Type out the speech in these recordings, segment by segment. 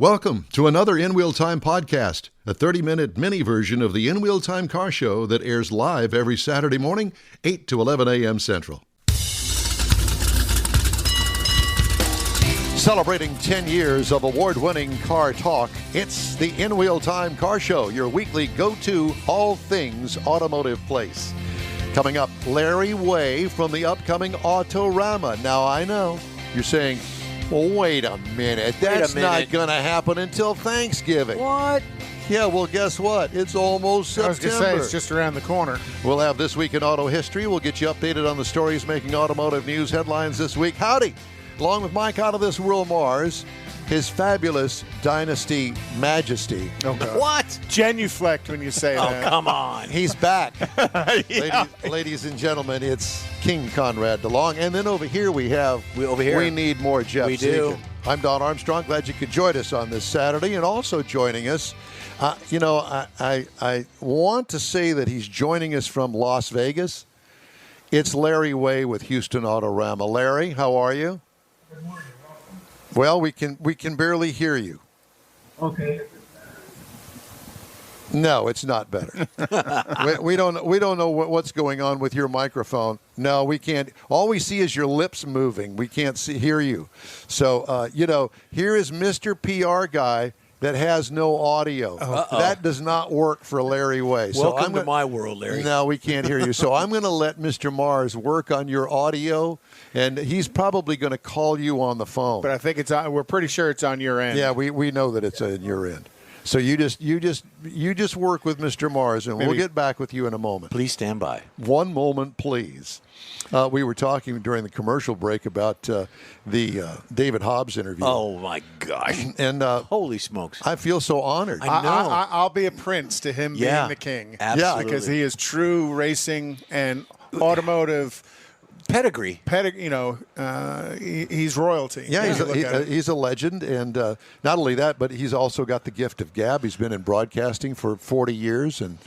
Welcome to another In Wheel Time podcast, a 30-minute mini version of the In Wheel Time car show that airs live every Saturday morning, 8 to 11 a.m. Central. Celebrating 10 years of award-winning car talk, it's the In Wheel Time car show, your weekly go-to all things automotive place. Coming up, Larry Way from the upcoming Autorama. Now, I know you're saying, well, wait a minute. That's not going to happen until Thanksgiving. What? Yeah, well, guess what? It's almost September. I was going to say, it's just around the corner. We'll have This Week in Auto History. We'll get you updated on the stories making automotive news headlines this week. Howdy! Along with Mike Out of This World Mars, his fabulous Dynasty Majesty. Oh, God. What? Genuflect when you say that. Oh, come on. He's back. Yeah. Ladies and gentlemen, it's King Conrad DeLong. And then over here we have, we need more Jeff We do. Dziekan. I'm Don Armstrong. Glad you could join us on this Saturday. And also joining us, I want to say that he's joining us from Las Vegas. It's Larry Way with Houston Autorama. Larry, how are you? Good morning. Well, we can barely hear you. Okay. No, it's not better. we don't know what's going on with your microphone. No, we can't. All we see is your lips moving. We can't hear you. So, here is Mr. PR guy that has no audio. Uh-oh. That does not work for Larry Way. Welcome to my world, Larry. No, we can't hear you. So I'm going to let Mr. Mars work on your audio, and he's probably going to call you on the phone. But I think it's on, we're pretty sure it's on your end. Yeah, we know that it's on your end. So you just work with Mr. Mars, and we'll get back with you in a moment. Please stand by. One moment, please. We were talking during the commercial break about the David Hobbs interview. Oh, my gosh. And Holy smokes. I feel so honored. I know. I'll be a prince to him being the king. Absolutely. Because he is true racing and automotive pedigree. He's royalty. Yeah, he's a legend, and not only that, but he's also got the gift of gab. He's been in broadcasting for 40 years, and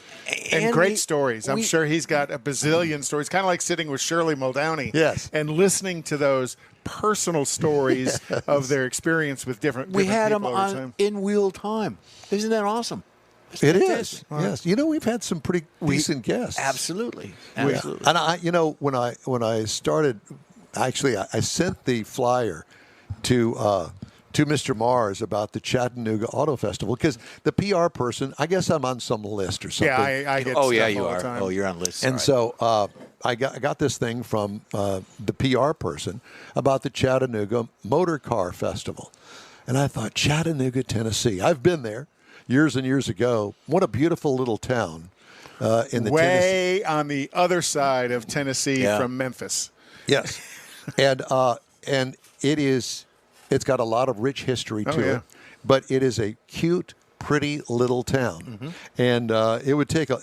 great stories. I'm sure he's got a bazillion stories. Kind of like sitting with Shirley Muldowney. Yes. And listening to those personal stories of their experience with different We had people him over on time. In Wheel Time. Isn't that awesome? It is. Yes. We've had some pretty decent guests. Absolutely. And when I started, actually, I sent the flyer to Mr. Mars about the Chattanooga Auto Festival because the PR person, I guess I'm on some list or something. Yeah, I get Oh, stuff yeah, all you the are. time. Oh, you're on lists. And so I got this thing from the PR person about the Chattanooga Motor Car Festival. And I thought, Chattanooga, Tennessee. I've been there years and years ago. What a beautiful little town in the way on the other side of Tennessee from Memphis. Yes. And it's got a lot of rich history to it, but it is a cute, pretty little town. Mm-hmm. And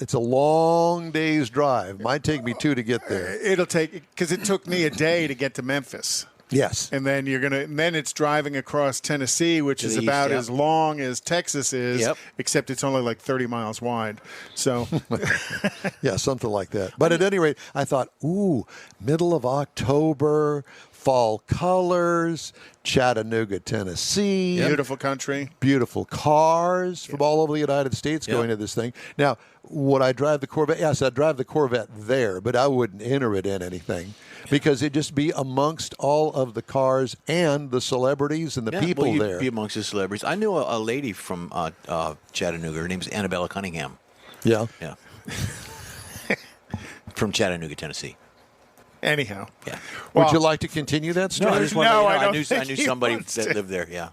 it's a long day's drive. Might take me 2 to get there. It'll take, because it took me a day to get to Memphis. Yes. And then then it's driving across Tennessee, which is the about east, as long as Texas is, except it's only like 30 miles wide. So, yeah, something like that. But at any rate, I thought, middle of October, fall colors, Chattanooga, Tennessee. beautiful country. Beautiful cars from all over the United States going to this thing. Now, would I drive the Corvette? Yes, I'd drive the Corvette there, but I wouldn't enter it in anything because it'd just be amongst all of the cars and the celebrities and the people you'd there. Be amongst the celebrities. I knew a lady from Chattanooga. Her name's Annabella Cunningham. Yeah. Yeah. From Chattanooga, Tennessee. Anyhow. Yeah. Would you like to continue that story? No, I just wanted to No, know. I don't I knew think he somebody wants that to. lived there. Yeah.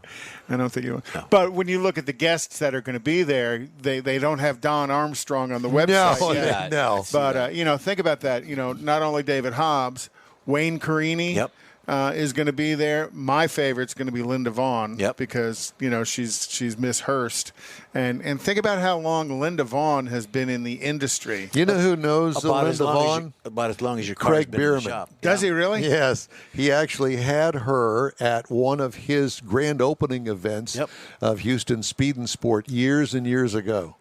I don't think you will. No. But when you look at the guests that are going to be there, they don't have Don Armstrong on the website yet. No. But, think about that. Not only David Hobbs, Wayne Carini is going to be there. My favorite's going to be Linda Vaughn because, she's Miss Hearst. And think about how long Linda Vaughn has been in the industry. You know who knows Linda Vaughn? About as long as your car's Craig been in the Bierman. shop. Does he really? Yes. He actually had her at one of his grand opening events of Houston Speed and Sport years and years ago.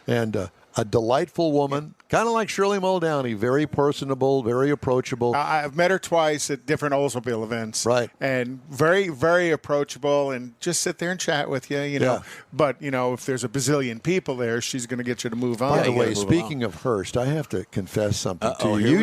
And A delightful woman, kind of like Shirley Muldowney, very personable, very approachable. I've met her twice at different Oldsmobile events. Right. And very, very approachable and just sit there and chat with you, you know. Yeah. But, you know, if there's a bazillion people there, she's going to get you to move on. By the way, speaking of Hearst, I have to confess something to you.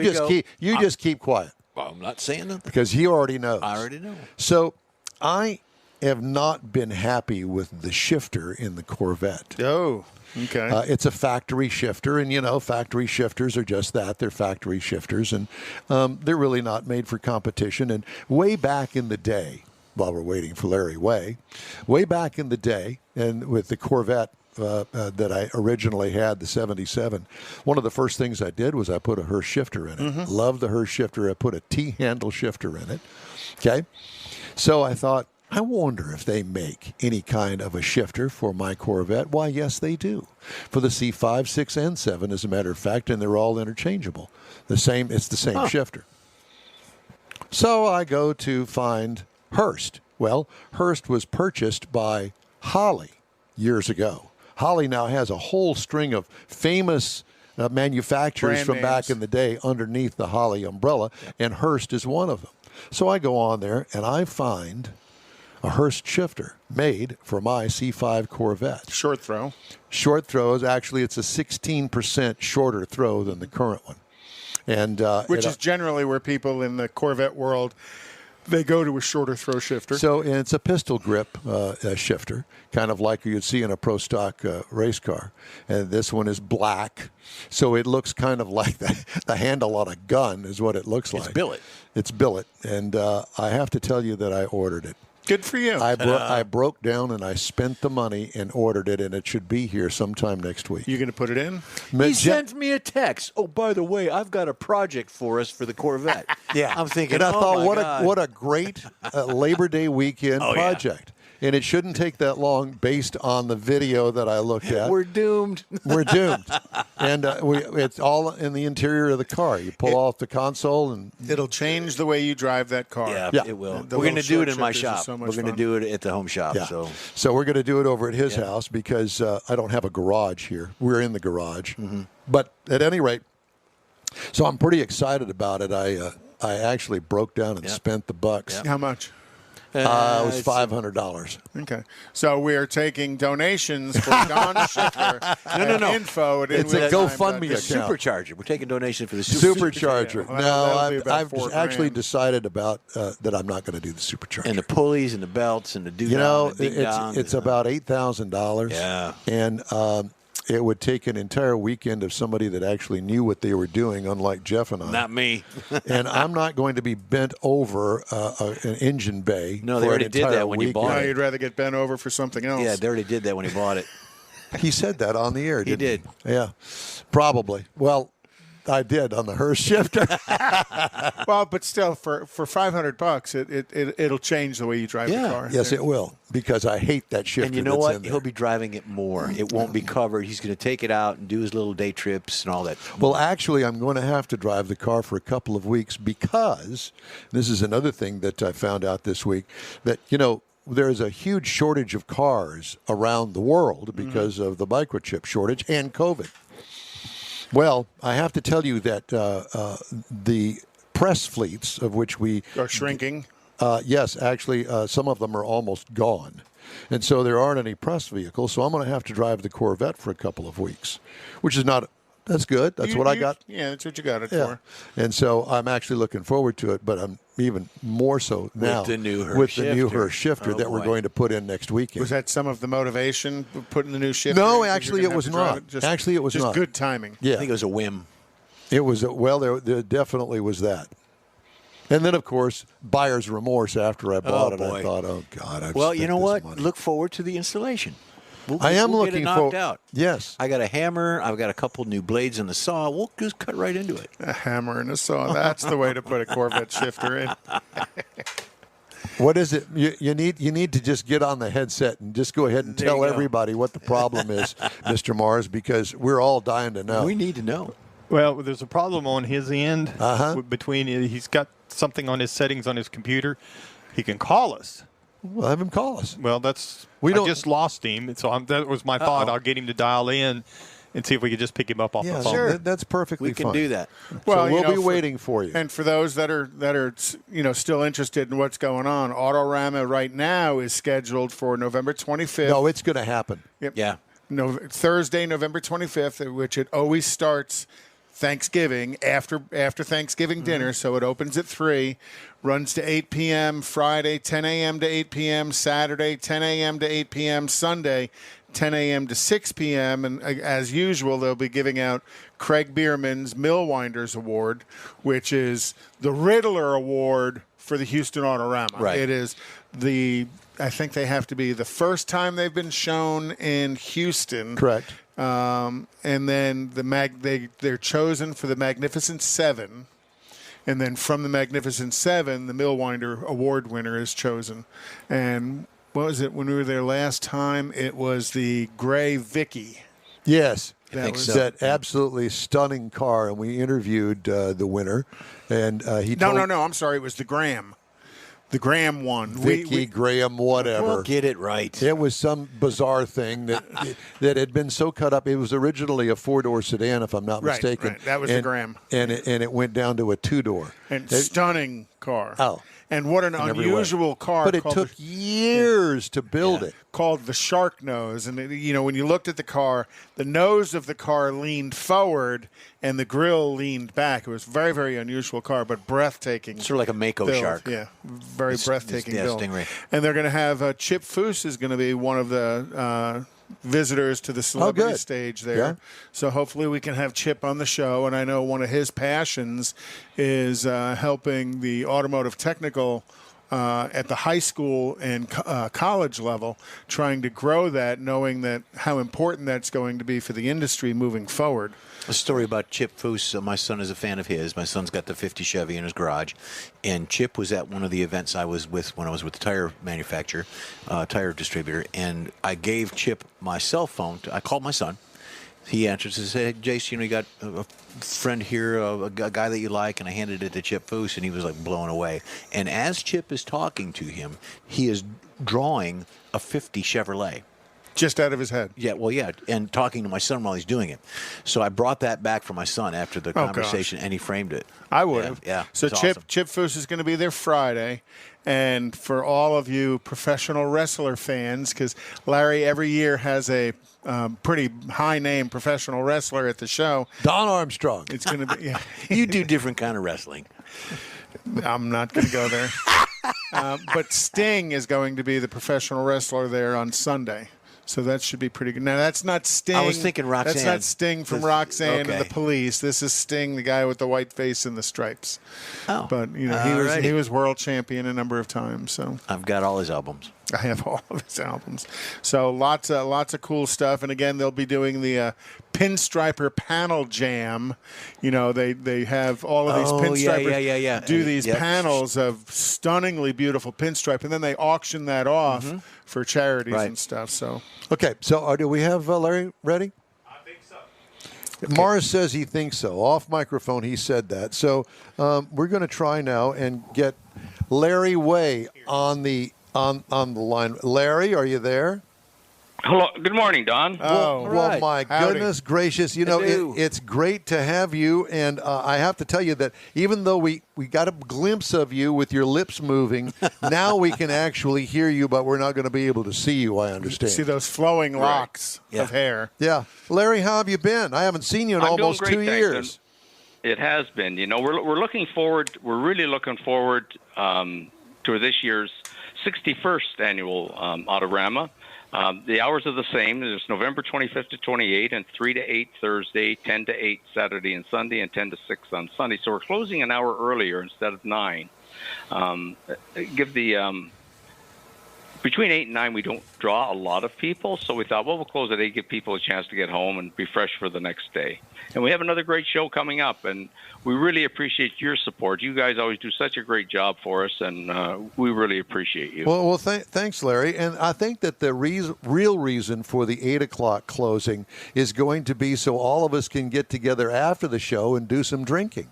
You just keep quiet. Well, I'm not saying nothing. Because he already knows. I already know. So I have not been happy with the shifter in the Corvette. Oh. Okay. It's a factory shifter, and, you know, factory shifters are just that. They're factory shifters, and they're really not made for competition. And way back in the day, while we're waiting for Larry way back in the day, and with the Corvette that I originally had, the 77, one of the first things I did was I put a Hearst shifter in it. Mm-hmm. Loved the Hearst shifter. I put a T-handle shifter in it. Okay? So I thought, I wonder if they make any kind of a shifter for my Corvette. Why, yes, they do. For the C5, 6, and 7, as a matter of fact, and they're all interchangeable. It's the same shifter. So I go to find Hearst. Well, Hearst was purchased by Holley years ago. Holley now has a whole string of famous manufacturers Brand from names. back in the day underneath the Holley umbrella, and Hearst is one of them. So I go on there, and I find a Hearst shifter made for my C5 Corvette. Short throw. Short throws. Actually, it's a 16% shorter throw than the current one. And Which is generally where people in the Corvette world, they go to a shorter throw shifter. So it's a pistol grip shifter, kind of like you'd see in a pro stock race car. And this one is black, so it looks kind of like the handle on a gun is what it looks like. It's billet. It's billet. And I have to tell you that I ordered it. Good for you. I broke down and I spent the money and ordered it, and it should be here sometime next week. You going to put it in? He sent me a text. Oh, by the way, I've got a project for us for the Corvette. Yeah, I'm thinking, and I thought, my what a great Labor Day weekend project. And it shouldn't take that long based on the video that I looked at. We're doomed. We're doomed. And it's all in the interior of the car. You pull off the console and It'll change the way you drive that car. Yeah, it will. We're going to do it in my shop. We're going to do it at the home shop. Yeah. So we're going to do it over at his house because I don't have a garage here. We're in the garage. Mm-hmm. But at any rate, so I'm pretty excited about it. I actually broke down and spent the bucks. How much? It was $500. Okay. So we are taking donations for Don's shifter. No. Info at It's a GoFundMe the account. Supercharger. We're taking donations for the Supercharger. Yeah, well, that'll be No, about I've $4,000. actually decided about that I'm not going to do the Supercharger. And the pulleys and the belts and the doo-dah. You know, and the ding-dong. it's about $8,000. Yeah. And it would take an entire weekend of somebody that actually knew what they were doing, unlike Jeff and I. Not me. And I'm not going to be bent over an engine bay. No, they for already an did that entire when you weekend. bought No, it. you'd rather get bent over for something else. Yeah, they already did that when he bought it. He said that on the air, didn't he? did. Yeah, probably. Well, I did on the Hearst shifter. Well, but still, for $500, it'll change the way you drive the car. Yes, it will, because I hate that shifter. And you know that's what? in there. He'll be driving it more. It won't be covered. He's going to take it out and do his little day trips and all that. Well, actually, I'm going to have to drive the car for a couple of weeks because this is another thing that I found out this week, that, you know, there's a huge shortage of cars around the world because of the microchip shortage and COVID. Well, I have to tell you that the press fleets, of which we Are shrinking. yes, actually, some of them are almost gone. And so there aren't any press vehicles, so I'm going to have to drive the Corvette for a couple of weeks, which is not – that's good. That's what I got. Yeah, that's what you got it Yeah. for. And so I'm actually looking forward to it, but I'm even more so now the new Hearst with the new shifter. Hearst shifter Oh, that we're boy. going to put in next weekend. Was that some of the motivation, putting the new shifter No, in, 'cause actually you're it gonna was have to drive not. it? Just, Actually, it was just not. good timing. Yeah. I think it was a whim. It was, well, there definitely was that. And then, of course, buyer's remorse after I bought it. boy. I thought, oh, God, I've Well, spent you know this what? money. Look forward to the installation. I am we'll looking get it knocked for out. Yes. I got a hammer. I've got a couple new blades in the saw. We'll just cut right into it. A hammer and a saw. That's the way to put a Corvette shifter in. What is it? You need to just get on the headset and just go ahead and There tell you go. everybody what the problem is, Mr. Mars, because we're all dying to know. We need to know. Well, there's a problem on his end. Uh-huh. Between he's got something on his settings on his computer. He can call us. Well, have him call us. Well, I don't- just lost him, so that was my thought. I'll get him to dial in, and see if we could just pick him up off the phone. Sure. That's perfectly We fine. can do that. Well, we'll be waiting for you. And for those that are still interested in what's going on, Autorama right now is scheduled for November 25th. No, it's going to happen. Yep. Yeah. Thursday, November 25th, at which it always starts Thanksgiving, after Thanksgiving dinner. So it opens at 3, runs to 8 p.m. Friday, 10 a.m. to 8 p.m. Saturday, 10 a.m. to 8 p.m. Sunday, 10 a.m. to 6 p.m. And as usual, they'll be giving out Craig Bierman's Millwinders Award, which is the Riddler Award for the Houston Autorama. Right. It is I think they have to be the first time they've been shown in Houston. Correct. And then they're chosen for the Magnificent Seven. And then from the Magnificent Seven, the Millwinder Award winner is chosen. And what was it when we were there last time? It was the Gray Vicky. Yes. I think so. That absolutely stunning car, and we interviewed the winner. And he No, I'm sorry. It was the Graham. The Graham one. Vicky, Graham, whatever. We'll get it right. It was some bizarre thing that had been so cut up. It was originally a 4-door sedan, if I'm not mistaken. Right. That was the Graham. And it went down to a 2-door. And stunning car. Oh. And what an unusual car. But it took years to build it. Called the Shark Nose. And, when you looked at the car, the nose of the car leaned forward and the grill leaned back. It was a very, very unusual car, but breathtaking. Sort of like a Mako build. shark. Yeah, very breathtaking build. Stingray. And they're going to have Chip Foose is going to be one of the visitors to the celebrity stage there. Yeah. So hopefully we can have Chip on the show. And I know one of his passions is helping the automotive technical at the high school and college level, trying to grow that, knowing that how important that's going to be for the industry moving forward. A story about Chip Foose. My son is a fan of his. My son's got the 50 Chevy in his garage. And Chip was at one of the events I was with when I was with the tire manufacturer, tire distributor. And I gave Chip my cell phone. I called my son. He answers and said, hey, Jace, you got a friend here, a guy that you like, and I handed it to Chip Foose, and he was like blown away. And as Chip is talking to him, he is drawing a 50 Chevrolet. Just out of his head. Yeah, well, yeah, and talking to my son while he's doing it. So I brought that back for my son after the conversation, and he framed it. I would have. Yeah. So awesome. Chip Foose is going to be there Friday. And for all of you professional wrestler fans, because Larry every year has a pretty high-name professional wrestler at the show. Don Armstrong. It's going to be. Yeah. You do different kind of wrestling. I'm not going to go there. But Sting is going to be the professional wrestler there on Sunday. So that should be pretty good. Now, that's not Sting. I was thinking Roxanne. That's not Sting from Roxanne and okay. the Police. This is Sting, the guy with the white face and the stripes. Oh. But, he was world champion a number of times. So I've got all his albums. I have all of his albums. So lots of cool stuff. And again, they'll be doing the Pinstriper Panel Jam. They have all of these pinstripers do these panels of stunningly beautiful pinstripe, and then they auction that off for charities and stuff. So okay, so do we have Larry ready? I think so. Okay. Morris says he thinks so. Off microphone, he said that. So we're going to try now and get Larry Way on the line. Larry, are you there? Hello. Good morning, Don. Well, my Howdy. goodness gracious. It's great to have you. And I have to tell you that even though we got a glimpse of you with your lips moving, now we can actually hear you, but we're not going to be able to see you, I understand. see those flowing locks of hair. Yeah. Larry, how have you been? I haven't seen you in I'm almost doing 2 great, years. thanks. It has been. We're looking forward. We're really looking forward to this year's 61st annual Autorama. The hours are the same. There's November 25th to 28, and 3 to 8 Thursday, 10 to 8 Saturday and Sunday, and 10 to 6 on Sunday. So we're closing an hour earlier instead of 9. Between 8 and 9, we don't draw a lot of people, so we thought, we'll close at 8, give people a chance to get home and be fresh for the next day. And we have another great show coming up, and we really appreciate your support. You guys always do such a great job for us, and we really appreciate you. Well, thanks, Larry. And I think that the real reason for the 8 o'clock closing is going to be so all of us can get together after the show and do some drinking.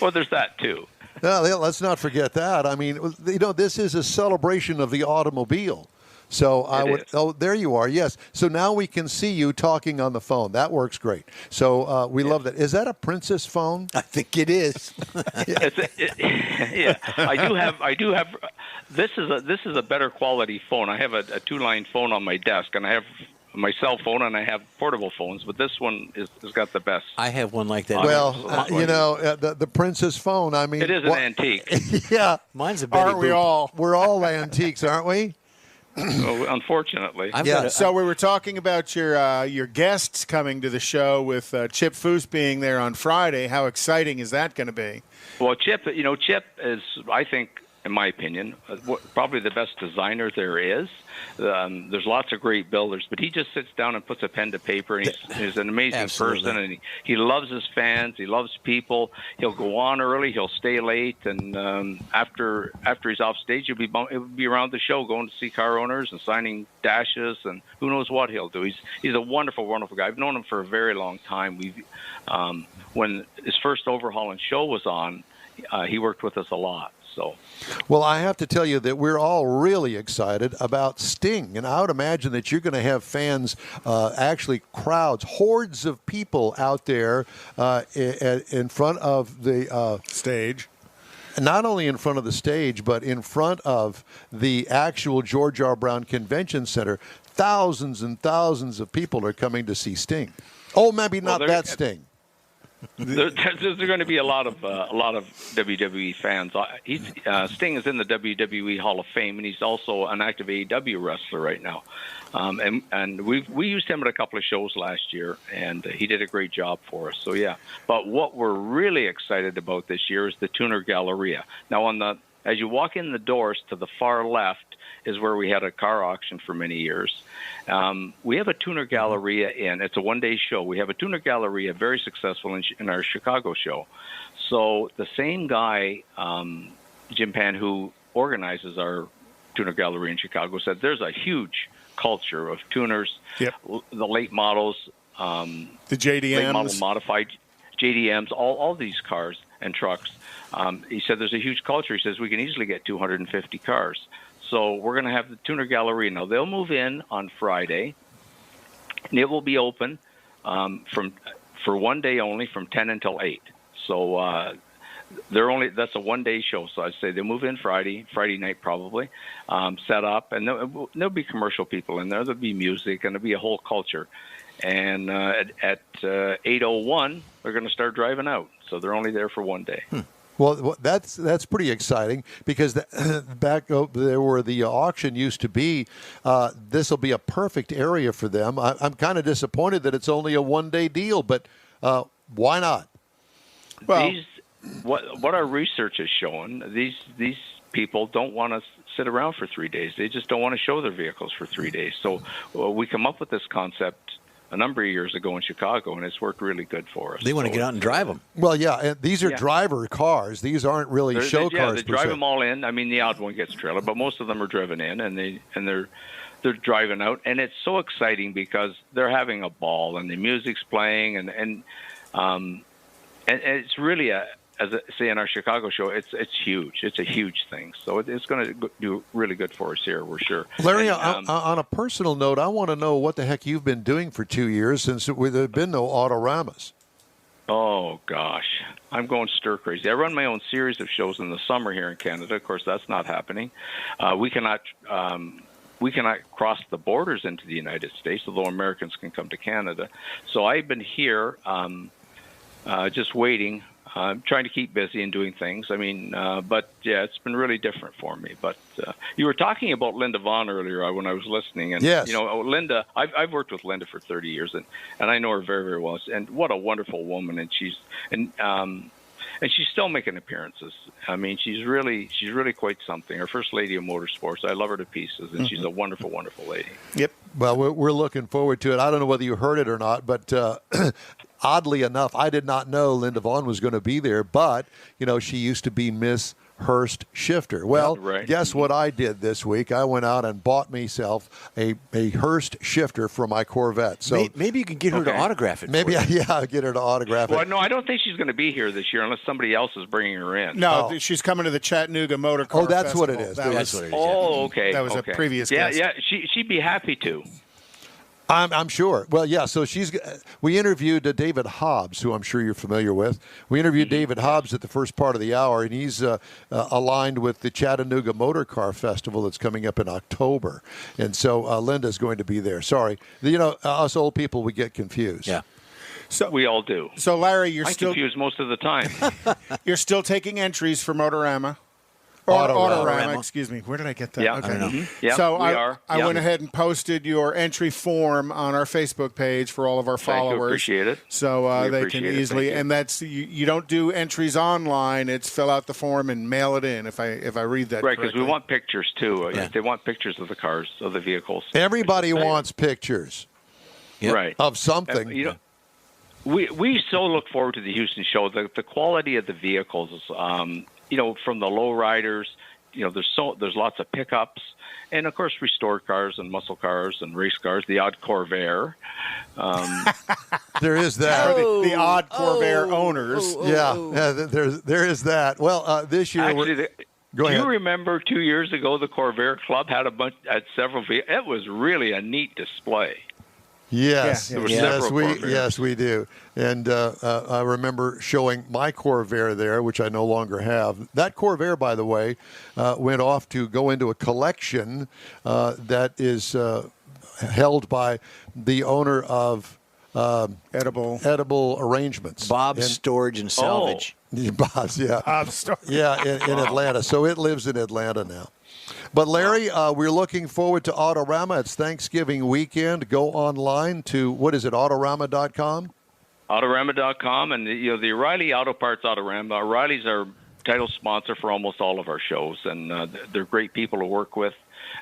Well, there's that, too. No, let's not forget that. I mean, this is a celebration of the automobile. So I would. Oh, there you are. Yes. So now we can see you talking on the phone. That works great. So we love that. Is that a Princess phone? I think it is. Yeah, I do have. This is a better quality phone. I have a 2-line phone on my desk, and I have my cell phone, and I have portable phones, but this one has got the best. I have one like that. Well, the Princess phone. I mean, it is an antique. Yeah, mine's a Betty Aren't we Boop. all? we're all antiques, aren't we? Well, unfortunately. So we were talking about your guests coming to the show with Chip Foose being there on Friday. How exciting is that going to be? Well, Chip is, I think, in my opinion, probably the best designer there is. There's lots of great builders, but he just sits down and puts a pen to paper, and he's an amazing person, and he loves his fans. He loves people. He'll go on early. He'll stay late, and after he's off stage, he'll be around the show going to see car owners and signing dashes, and who knows what he'll do. He's a wonderful, wonderful guy. I've known him for a very long time. When his first overhaul and show was on, he worked with us a lot. So, well, I have to tell you that we're all really excited about Sting, and I would imagine that you're going to have fans, actually crowds, hordes of people out there in front of the Stage. Not only in front of the stage, but in front of the actual George R. Brown Convention Center. Thousands and thousands of people are coming to see Sting. Oh, maybe not that Sting. There's going to be a lot of WWE fans. Sting is in the WWE Hall of Fame, and he's also an active AEW wrestler right now. And we used him at a couple of shows last year, and he did a great job for us. So yeah. But what we're really excited about this year is the Tuner Galleria. Now, as you walk in the doors to the far left is where we had a car auction for many years. We have a Tuner Galleria it's a one-day show. We have a Tuner Galleria, very successful in our Chicago show. So the same guy, Jim Pan, who organizes our Tuner Galleria in Chicago, said there's a huge culture of tuners, the late models, the JDMs, late model modified JDMs, all these cars and trucks. He said there's a huge culture. He says we can easily get 250 cars. So we're going to have the Tuner Galleria. Now, they'll move in on Friday, and it will be open for one day only from 10 until 8. So that's a one-day show. So I'd say they'll move in Friday night probably, set up, and there'll be commercial people in there. There'll be music, and there'll be a whole culture. And at 8:01, they're going to start driving out. So they're only there for one day. Well, that's pretty exciting because back there where the auction used to be, this will be a perfect area for them. I'm kind of disappointed that it's only a one-day deal, but why not? Well, what our research has shown, these people don't want to sit around for 3 days. They just don't want to show their vehicles for 3 days. So we come up with this concept a number of years ago in Chicago, and it's worked really good for us. They want to get out and drive them. Well, yeah, and these are driver cars. These aren't really show cars. Yeah, they drive them all in. I mean, the odd one gets trailer, but most of them are driven in, and they're driving out, and it's so exciting because they're having a ball, and the music's playing, and it's really as I say in our Chicago show, it's huge. It's a huge thing. So it's going to do really good for us here, we're sure. Larry, on a personal note, I want to know what the heck you've been doing for 2 years since there have been no Autoramas. Oh, gosh. I'm going stir crazy. I run my own series of shows in the summer here in Canada. Of course, that's not happening. We cannot cross the borders into the United States, although Americans can come to Canada. So I've been here just waiting. I'm trying to keep busy and doing things. I mean, but yeah, it's been really different for me. But you were talking about Linda Vaughn earlier when I was listening, and yes. You know, Linda. I've worked with Linda for 30 years, and I know her very, very well. And what a wonderful woman! And she's still making appearances. I mean, she's really quite something. Her first lady of motorsports. I love her to pieces, and she's a wonderful, wonderful lady. Yep. Well, we're looking forward to it. I don't know whether you heard it or not, but oddly enough, I did not know Linda Vaughn was going to be there. But you know, she used to be Miss Hurst shifter. Well, guess what I did this week? I went out and bought myself a Hurst shifter for my Corvette. So maybe you can get her to autograph it. Maybe, I'll get her to autograph it. Well, no, I don't think she's going to be here this year unless somebody else is bringing her in. No, she's coming to the Chattanooga Motor Car that's Festival. what it is. That's what it is. Oh, okay. That was a previous guest. Yeah, she'd be happy to. I'm sure. Well, yeah, so we interviewed David Hobbs, who I'm sure you're familiar with. We interviewed David Hobbs at the first part of the hour, and he's aligned with the Chattanooga Motor Car Festival that's coming up in October. And so Linda's going to be there. Sorry. Us old people, we get confused. Yeah. So we all do. So, Larry, I'm confused most of the time. You're still taking entries for Motorama? Autorama. Excuse me. Where did I get that? Yeah, okay. I don't know. Mm-hmm. Yeah, so we are. I went ahead and posted your entry form on our Facebook page for all of our followers. Thank you. Appreciate it. So they can easily, and that's you don't do entries online. It's fill out the form and mail it in. If I read that right, because we want pictures too. They want pictures of the cars, of the vehicles. Everybody wants pictures, right, of something. We so look forward to the Houston show. The quality of the vehicles is. From the lowriders, there's lots of pickups, and of course restored cars and muscle cars and race cars. The odd Corvair. There is that. The odd Corvair owners. There is that. Well, this year actually, go ahead. Do you remember 2 years ago the Corvair Club had several vehicles? It was really a neat display. Yes, yes, we do. And I remember showing my Corvair there, which I no longer have. That Corvair, by the way, went off to go into a collection that is held by the owner of Edible Arrangements. Bob's Storage and Salvage. Bob's, yeah. Bob's Storage. Yeah, in Atlanta. So it lives in Atlanta now. But, Larry, we're looking forward to Autorama. It's Thanksgiving weekend. Go online to, Autorama.com? Autorama.com, and the O'Reilly Auto Parts Autorama. O'Reilly's our title sponsor for almost all of our shows, and they're great people to work with,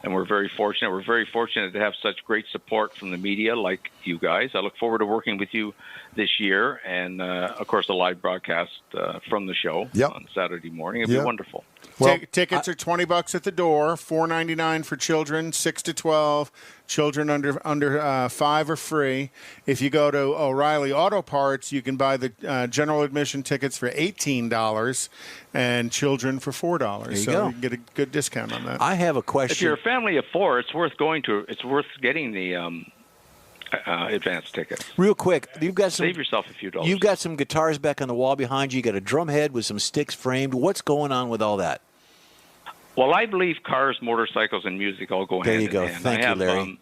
and we're very fortunate. We're very fortunate to have such great support from the media like you guys. I look forward to working with you this year, and, of course, a live broadcast from the show on Saturday morning. It'll be wonderful. Well, tickets are $20 at the door, $4.99 for children, 6 to 12. Children under 5 are free. If you go to O'Reilly Auto Parts, you can buy the general admission tickets for $18 and children for $4. You can get a good discount on that. I have a question. If you're a family of 4, it's worth getting the advance tickets. Real quick, save yourself a few dollars. You've got some guitars back on the wall behind you. You got a drum head with some sticks framed. What's going on with all that? Well, I believe cars, motorcycles, and music all go hand in hand. There you go. Thank you, Larry.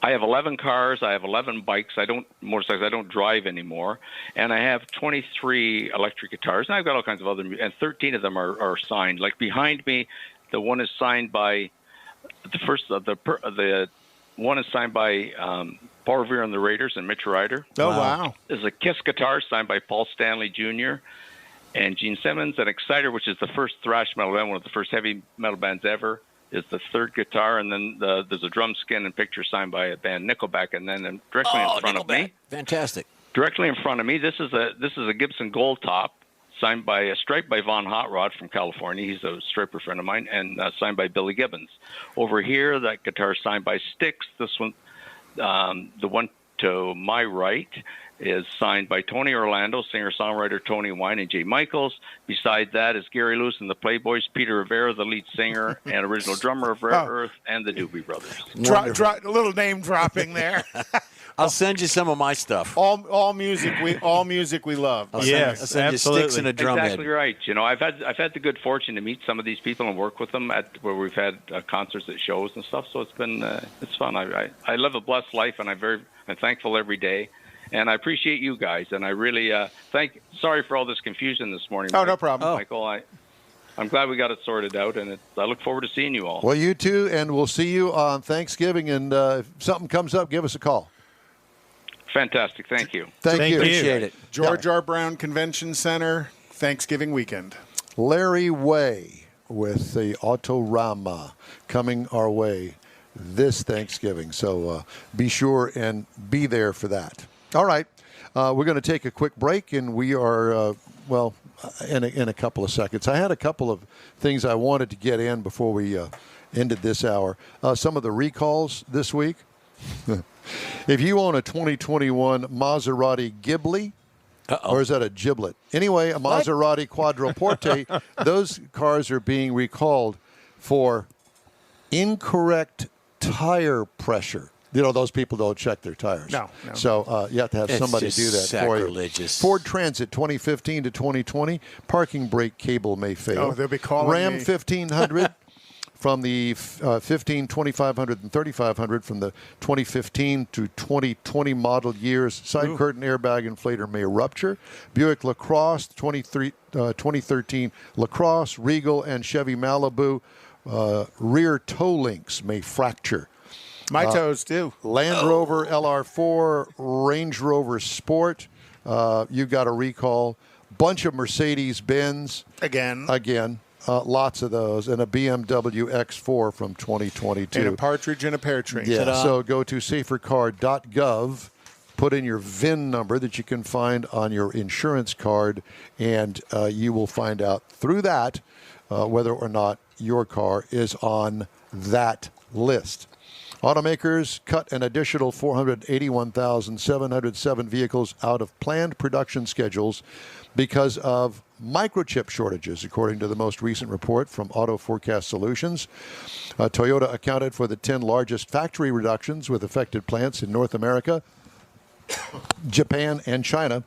I have 11 cars. I have 11 bikes. Motorcycles. I don't drive anymore, and I have 23 electric guitars. And I've got all kinds of other, and 13 of them are signed. Like behind me, the one is signed by the one is signed by Paul Revere and the Raiders and Mitch Ryder. Oh, wow. There's a Kiss guitar signed by Paul Stanley Jr. and Gene Simmons. An Exciter, which is the first thrash metal band, one of the first heavy metal bands ever, is the third guitar. And then there's a drum skin and picture signed by a band, Nickelback. And then directly in front of me. Fantastic. Directly in front of me, this is a Gibson Gold Top, signed by a stripe by Von Hot Rod from California. He's a striper friend of mine, and signed by Billy Gibbons. Over here, that guitar is signed by Styx. This one, the one to my right, is signed by Tony Orlando, singer-songwriter Tony Wine, and Jay Michaels. Beside that is Gary Lewis and the Playboys, Peter Rivera, the lead singer and original drummer of Rare Earth, and the Doobie Brothers. A little name dropping there. I'll send you some of my stuff. All music we love. I'll send you sticks and a drum exactly head. Right. I've had the good fortune to meet some of these people and work with them at where we've had concerts at shows and stuff. So it's been it's fun. I live a blessed life, and I'm thankful every day. And I appreciate you guys, and I really sorry for all this confusion this morning. Oh, no problem, Michael. I'm glad we got it sorted out, and I look forward to seeing you all. Well, you too, and we'll see you on Thanksgiving. And if something comes up, give us a call. Fantastic. Thank you. Thank you. Appreciate it. George R. Brown Convention Center, Thanksgiving weekend. Larry Way with the Autorama coming our way this Thanksgiving. So be sure and be there for that. All right. We're going to take a quick break, and we are well, in a couple of seconds. I had a couple of things I wanted to get in before we ended this hour. Some of the recalls this week. If you own a 2021 Maserati Ghibli, or is that a giblet? Anyway, a Maserati Quadroporte, those cars are being recalled for incorrect tire pressure. You know, those people don't check their tires. No. So you have to have somebody do that sacrilegious. for you. Ford Transit 2015 to 2020, parking brake cable may fail. Oh, they'll be calling Ram me. 1500 from the 15, 2500, and 3500 from the 2015 to 2020 model years. Side curtain airbag inflator may rupture. Buick LaCrosse 2013 LaCrosse, Regal, and Chevy Malibu rear toe links may fracture. My toes too. Land Rover LR4, Range Rover Sport, you've got a recall. Bunch of Mercedes-Benz. Again. Lots of those. And a BMW X4 from 2022. And a partridge in a pear tree. Yeah, Ta-da. so go to safercar.gov, put in your VIN number that you can find on your insurance card, and you will find out through that whether or not your car is on that list. Automakers cut an additional 481,707 vehicles out of planned production schedules because of microchip shortages, according to the most recent report from Auto Forecast Solutions. Toyota accounted for the 10 largest factory reductions with affected plants in North America, Japan, and China.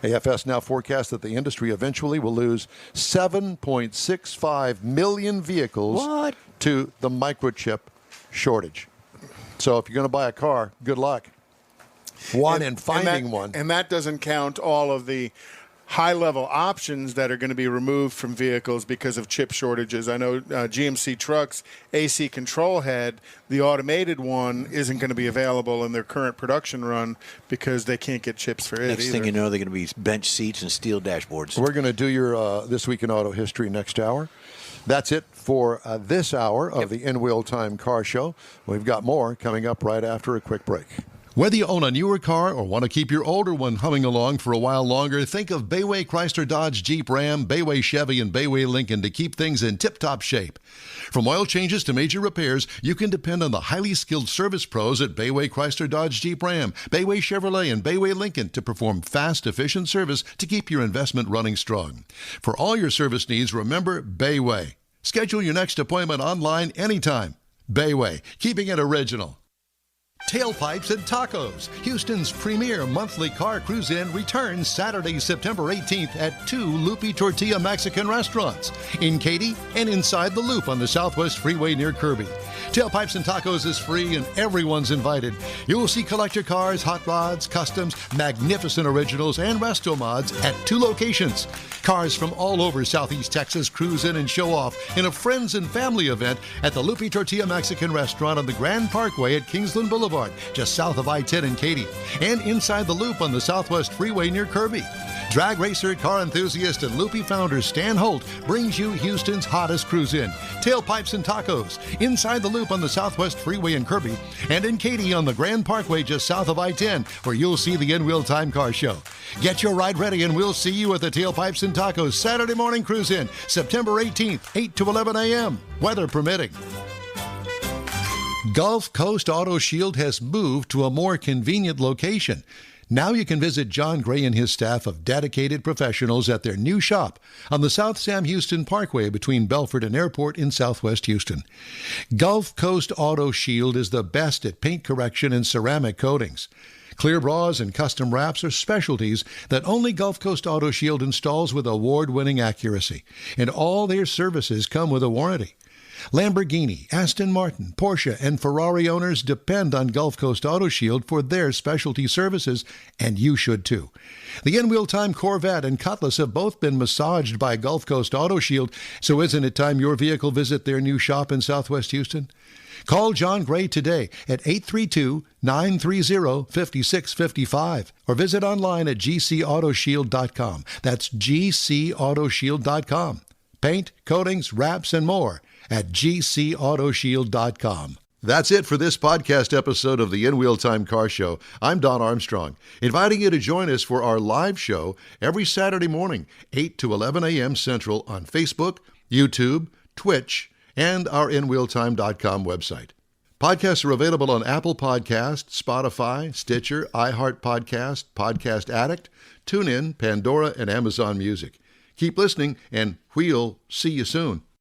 AFS now forecasts that the industry eventually will lose 7.65 million vehicles to the microchip shortage. So if you're going to buy a car, good luck. Finding one. And that doesn't count all of the high-level options that are going to be removed from vehicles because of chip shortages. I know GMC Trucks AC control head, the automated one, isn't going to be available in their current production run because they can't get chips for it Next thing you know, they're going to be bench seats and steel dashboards. We're going to do your This Week in Auto History next hour. That's it for this hour of the In Wheel Time Car Show. We've got more coming up right after a quick break. Whether you own a newer car or want to keep your older one humming along for a while longer, think of Bayway Chrysler Dodge Jeep Ram, Bayway Chevy, and Bayway Lincoln to keep things in tip-top shape. From oil changes to major repairs, you can depend on the highly skilled service pros at Bayway Chrysler Dodge Jeep Ram, Bayway Chevrolet, and Bayway Lincoln to perform fast, efficient service to keep your investment running strong. For all your service needs, remember Bayway. Schedule your next appointment online anytime. Bayway, keeping it original. Tailpipes and Tacos, Houston's premier monthly car cruise-in, returns Saturday, September 18th at 2 Loopy Tortilla Mexican restaurants in Katy and inside the Loop on the Southwest Freeway near Kirby. Tailpipes and Tacos is free and everyone's invited. You will see collector cars, hot rods, customs, magnificent originals, and resto mods at 2 locations. Cars from all over Southeast Texas cruise in and show off in a friends and family event at the Loopy Tortilla Mexican Restaurant on the Grand Parkway at Kingsland Boulevard, just south of I-10 in Katy, and inside the Loop on the Southwest Freeway near Kirby. Drag racer, car enthusiast, and Loopy founder Stan Holt brings you Houston's hottest cruise-in, Tailpipes and Tacos, inside the Loop on the Southwest Freeway in Kirby, and in Katy on the Grand Parkway just south of I-10, where you'll see the In Wheel Time Car Show. Get your ride ready, and we'll see you at the Tailpipes and Tacos Saturday morning cruise-in, September 18th, 8 to 11 a.m., weather permitting. Gulf Coast Auto Shield has moved to a more convenient location. Now you can visit John Gray and his staff of dedicated professionals at their new shop on the South Sam Houston Parkway between Belford and Airport in Southwest Houston. Gulf Coast Auto Shield is the best at paint correction and ceramic coatings. Clear bras and custom wraps are specialties that only Gulf Coast Auto Shield installs with award-winning accuracy, and all their services come with a warranty. Lamborghini, Aston Martin, Porsche, and Ferrari owners depend on Gulf Coast Auto Shield for their specialty services, and you should too. The In-Wheel Time Corvette and Cutlass have both been massaged by Gulf Coast Auto Shield, so isn't it time your vehicle visit their new shop in Southwest Houston? Call John Gray today at 832-930-5655 or visit online at gcautoshield.com. That's gcautoshield.com. Paint, coatings, wraps, and more at gcautoshield.com. That's it for this podcast episode of the In Wheel Time Car Show. I'm Don Armstrong, inviting you to join us for our live show every Saturday morning, 8 to 11 a.m. Central on Facebook, YouTube, Twitch, and our InWheelTime.com website. Podcasts are available on Apple Podcasts, Spotify, Stitcher, iHeart Podcast, Podcast Addict, TuneIn, Pandora, and Amazon Music. Keep listening, and we'll see you soon.